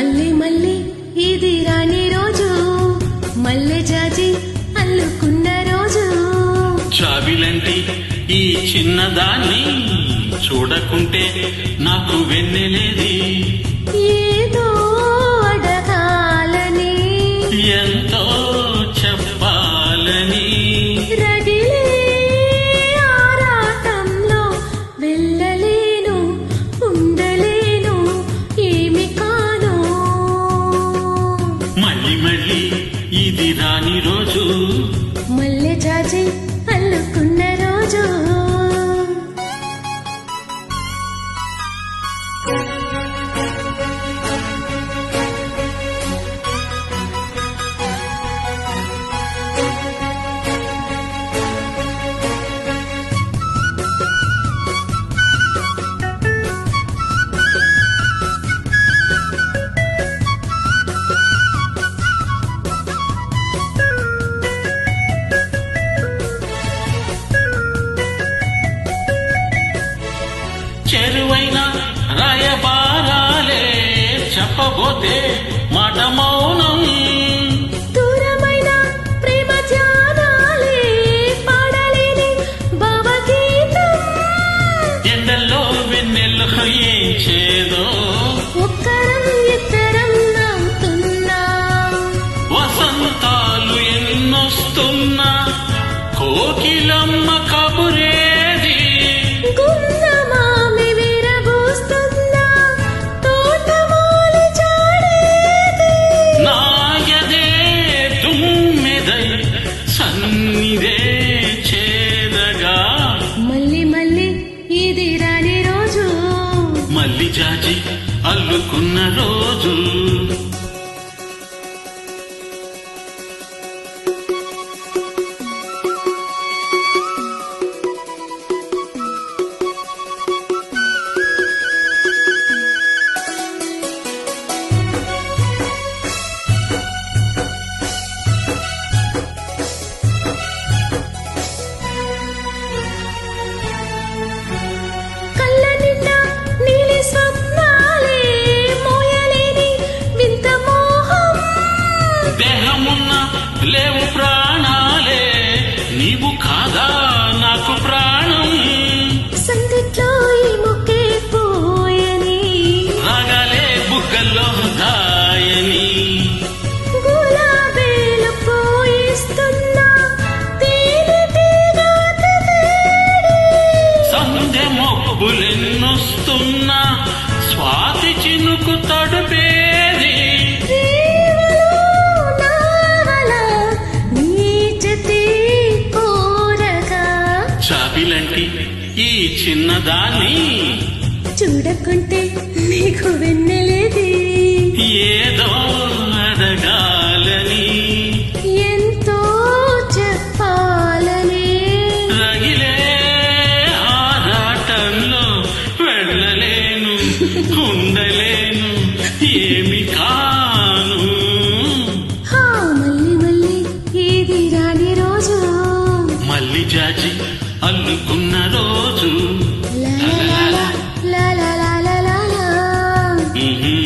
మళ్ళీ మళ్ళీ ఇది రాని రోజు, మల్లె జాజి అల్లుకున్న రోజు. చావిలంటి ఈ చిన్నదాన్ని చూడకుంటే నాకు వెన్నెలేది. ఏదో అడగాలని, ఎంతో చెప్పాలని, రగిలే ఆరాటంలో వెళ్ళలేను, ఉండలేను, ఏమి కాను. మళ్ళీ మళ్ళీ ఇది రాని రోజు, మల్లె జాజి అల్లుకున్న రోజు. చెరువైన రాయబారాలే చెప్పబోతే మాట మౌనం. దూరమైన ప్రేమ ధ్యానాలే పాడలేని భావగీతం. ఎండల్లో వెన్నెల్లో ఏం చేదో, ఒక్కరం ఇద్దరం నవ్వుతున్నా, వసంతాలు ఎన్నొస్తున్నా, కోకిలమ్మ కబురేది. గున్నమామి విరబూస్తున్నా, తోటమాలి చాడేది. నాయదే తుమ్మెదై సన్నిదే చేదగా, మళ్ళీ మళ్ళీ ఇది రాని రోజు, మల్లి జాజి అల్లుకున్న రోజు. కళ్ళ నిండా నీలి స్వప్నాలే, మోయలేని వింత మోహం. దేహమున్న లేవు ప్రాణాలే, నీవు కాదా నాకు ప్రాణం. సందిట్లో ఈ మొక్కే పోయని, రాగాలే బుగ్గల్లో దాయని, గులాబీలు పోయిస్తున్నా, తేనెటీగ తేడి. సంధ్య మొక్కులెన్నొస్తున్నా, స్వాతి చినుకు తడుపేది. రేవలో నావల నీ జతి కోరగా, చాపిలంటి ఈ చిన్నదాన్ని చూడకుంటే నీకు వెన్నెలేది. ఏదో అడగాలని, ఎంతో చెప్పాలని, రగిలే ఆరాటంలో వెళ్ళలేను, ఉండలేను, ఏమి కాను. హా మళ్ళీ మళ్ళీ ఇది రాని రోజు, మల్లి జాజి అల్లుకున్న రోజు. లా లా లా లా లా లా లా లా. మ్మ్.